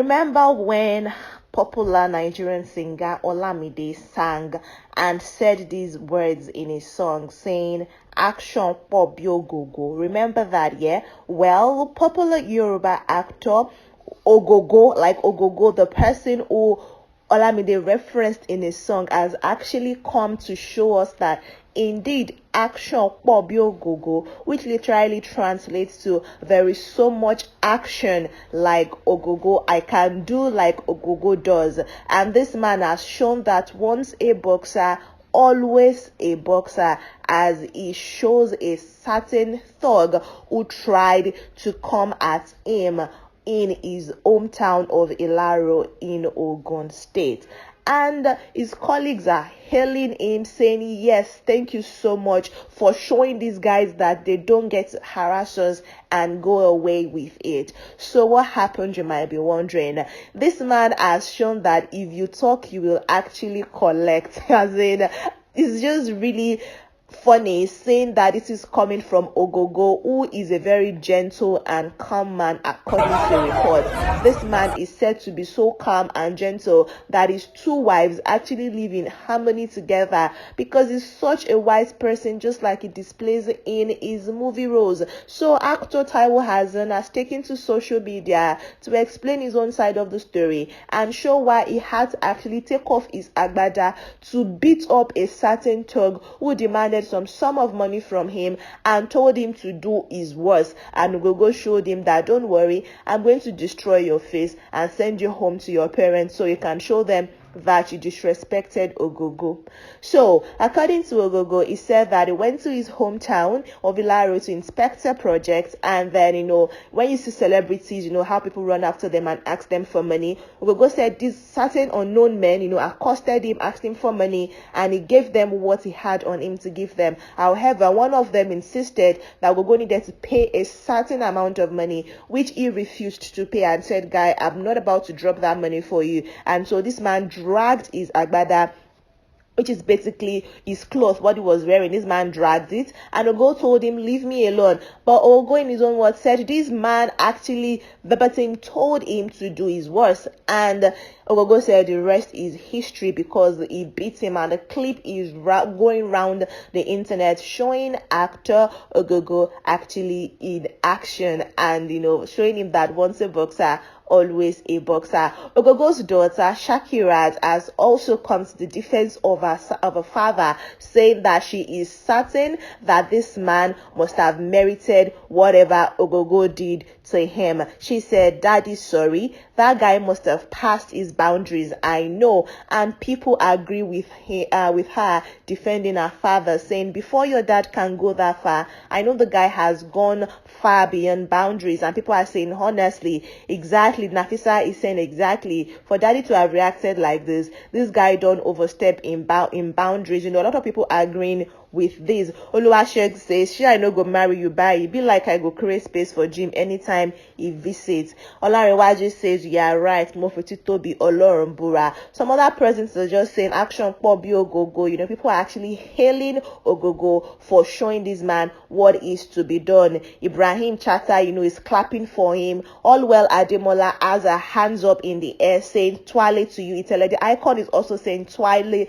Remember when popular Nigerian singer Olamide sang and said these words in a song saying, Action Pop Ogogo. Remember that, yeah? Well, popular Yoruba actor Ogogo, like Ogogo, the person who Olamide referenced in his song, has actually come to show us that indeed action pobio gogo, which literally translates to there is so much action like Ogogo, I can do like Ogogo does. And this man has shown that once a boxer, always a boxer, as he shows a certain thug who tried to come at him in his hometown of Ilaro in Ogun State. And his colleagues are hailing him, saying, yes, thank you so much for showing these guys that they don't get to harass us and go away with it. So what happened, you might be wondering? This man has shown that if you talk, you will actually collect. As in, it's just really funny saying that this is coming from Ogogo, who is a very gentle and calm man according to reports. This man is said to be so calm and gentle that his two wives actually live in harmony together because he's such a wise person, just like he displays in his movie roles. So Actor Taiwo Hassan has taken to social media to explain his own side of the story and show why he had to actually take off his agbada to beat up a certain thug who demanded some sum of money from him and told him to do his worst. And Ogogo showed him that, don't worry, I'm going to destroy your face and send you home to your parents so you can show them that you disrespected Ogogo. So, according to Ogogo, he said that he went to his hometown of Ilaro to inspect a project, and then, when you see celebrities, how people run after them and ask them for money. Ogogo said these certain unknown men, accosted him, asked him for money, and he gave them what he had on him to give them. However, one of them insisted that Ogogo needed to pay a certain amount of money, which he refused to pay and said, guy, I'm not about to drop that money for you. And so this man dragged his agbada, which is basically his cloth, what he was wearing. This man dragged it, and Ogo told him, leave me alone. But Ogo, in his own words, said this man actually verbatim told him to do his worst. And Ogogo said the rest is history because he beat him, and the clip is going round the internet showing actor Ogogo actually in action and, showing him that once a boxer, always a boxer. Ogogo's daughter, Shakirat, has also come to the defense of her father, saying that she is certain that this man must have merited whatever Ogogo did to him. She said, Daddy, sorry, that guy must have passed his boundaries, I know. And people agree with her defending her father, saying, before your dad can go that far, I know the guy has gone far beyond boundaries. And people are saying, honestly, exactly, Nafisa is saying exactly, for daddy to have reacted like this guy don't overstep in boundaries. A lot of people are agreeing with this. Oluwashek says, she I no go marry you, bye. It be like I go create space for Jim anytime he visits. Olarewaji says, you are right. Mofetito be Olorumbura. Some other persons are just saying, action pobi Ogogo. People are actually hailing Ogogo for showing this man what is to be done. Ibrahim Chata, is clapping for him. All well Ademola has her hands up in the air saying, Twale to you. Itele. The icon is also saying, Twale,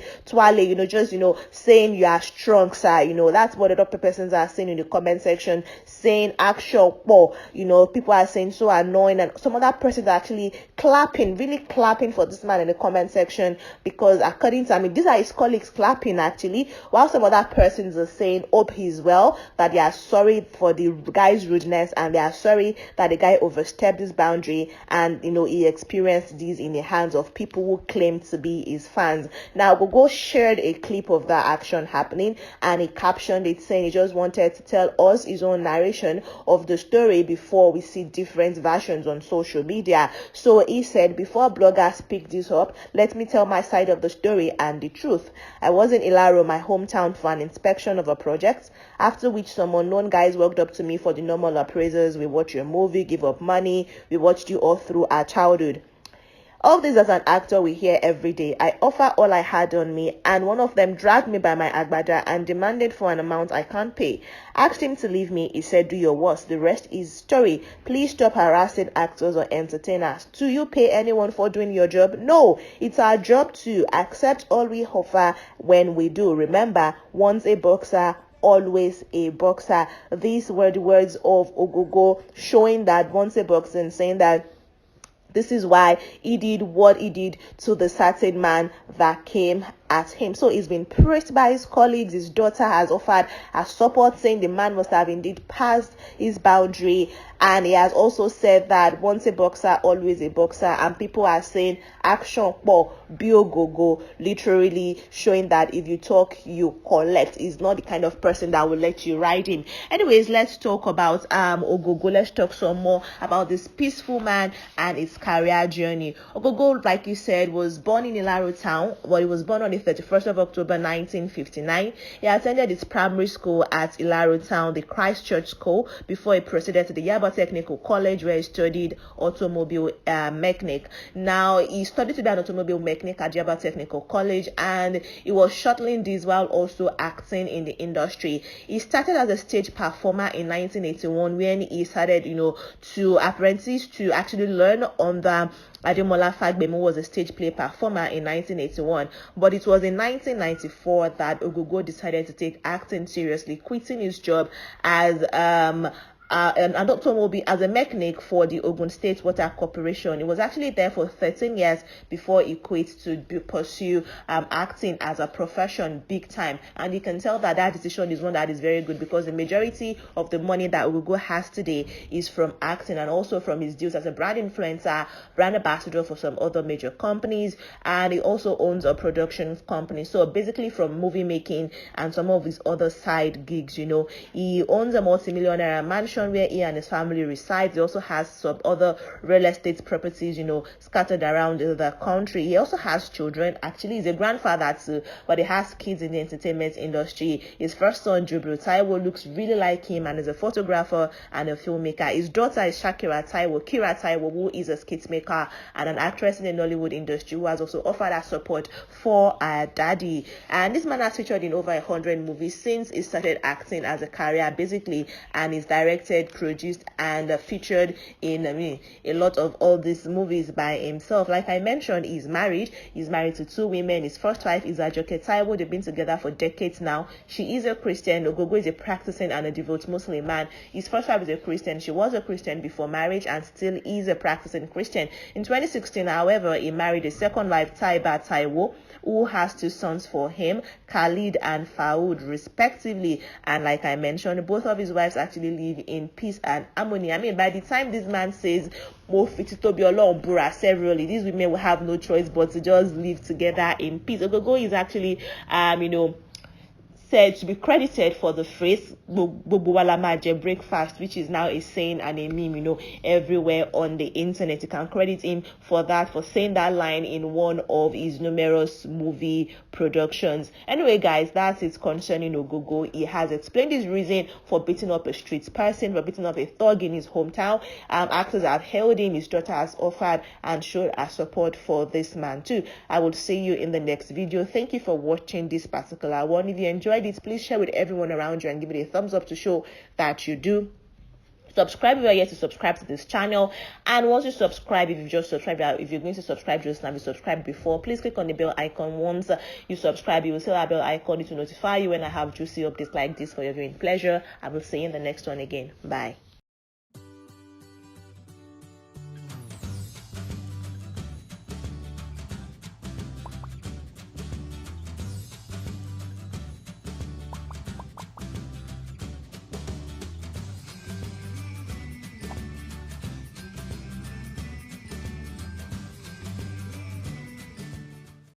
just, saying you are strong. That's what the other persons are saying in the comment section, saying action po. People are saying so annoying, and some other persons are actually really clapping for this man in the comment section because according to these are his colleagues clapping actually, while some other persons are saying hope he's well, that they are sorry for the guy's rudeness and they are sorry that the guy overstepped his boundary and he experienced these in the hands of people who claim to be his fans. Now Gogo shared a clip of that action happening, and he captioned it saying he just wanted to tell us his own narration of the story before we see different versions on social media. So he said, before bloggers pick this up, let me tell my side of the story and the truth. I was in Ilaro, my hometown, for an inspection of a project, after which some unknown guys walked up to me for the normal appraisals. We watched your movie, give up money, we watched you all through our childhood. All this as an actor we hear every day. I offer all I had on me, and one of them dragged me by my agbada and demanded for an amount I can't pay. Asked him to leave me. He said, do your worst. The rest is story. Please stop harassing actors or entertainers. Do you pay anyone for doing your job? No. It's our job to accept all we offer when we do. Remember, once a boxer, always a boxer. These were the words of Ogogo, showing that once a boxer and saying that this is why he did what he did to the certain man that came at him. So he's been praised by his colleagues. His daughter has offered her support, saying the man must have indeed passed his boundary. And he has also said that once a boxer, always a boxer. And people are saying action po biogogo, literally showing that if you talk, you collect. He's not the kind of person that will let you ride him. Anyways, let's talk about Ogogo. Let's talk some more about this peaceful man and his career journey. Ogogo, like you said, was born in Ilaro town. Well, he was born on the 31st of October 1959. He attended his primary school at Ilaro town, the Christ Church School, before he proceeded to the Yaba Technical College, where he studied automobile mechanic. Now, he studied to be an automobile mechanic at Yaba Technical College, and he was shuttling this while also acting in the industry. He started as a stage performer in 1981 when he started, to apprentice to actually learn on the Ademola Fagbemi, was a stage play performer in 1981, but it was in 1994 that Ogogo decided to take acting seriously, quitting his job as an automobile as a mechanic for the Ogun State Water Corporation. He was actually there for 13 years before he quit to pursue acting as a profession big time. And you can tell that decision is one that is very good, because the majority of the money that Ogogo has today is from acting and also from his deals as a brand influencer, brand ambassador for some other major companies, and he also owns a production company. So basically from movie making and some of his other side gigs, he owns a multi-millionaire mansion where he and his family resides. He also has some other real estate properties, scattered around the country. He also has children. Actually, he's a grandfather too, but he has kids in the entertainment industry. His first son, Jubilu Taiwo, looks really like him and is a photographer and a filmmaker. His daughter is Kira Taiwo, who is a skit maker and an actress in the Nollywood industry, who has also offered her support for her daddy. And this man has featured in over 100 movies since he started acting as a career, basically, and is directed, produced, and featured in a lot of all these movies by himself. Like I mentioned, he's married. He's married to 2 women. His first wife is Ajoke Taiwo. They've been together for decades now. She is a Christian. Ogogo is a practicing and a devout Muslim man. His first wife is a Christian. She was a Christian before marriage and still is a practicing Christian. In 2016, however, he married a second wife, Taiba Taiwo, who has 2 sons for him, Khalid and Faoud, respectively. And like I mentioned, both of his wives actually live in peace and harmony. By the time this man says Mo Fititobi Olorun Bura severally, these women will have no choice but to just live together in peace. Ogogo is actually said to be credited for the phrase "Gbogbo breakfast," which is now a saying and a meme, everywhere on the internet. You can credit him for that, for saying that line in one of his numerous movie productions. Anyway, guys, that's it concerning Ogogo. He has explained his reason for beating up a street person, for beating up a thug in his hometown. Actors have hailed him. His daughter has offered and showed her support for this man too. I will see you in the next video. Thank you for watching this particular one. If you enjoyed it, please share with everyone around you and give it a thumbs up to show that you do. Subscribe if you are yet to subscribe to this channel, and once you subscribe, if you've just subscribed, if you're going to subscribe just now, you subscribed before, please click on the bell icon. Once you subscribe, you will see that bell icon to notify you when I have juicy updates like this for your viewing pleasure. I will see you in the next one again. Bye.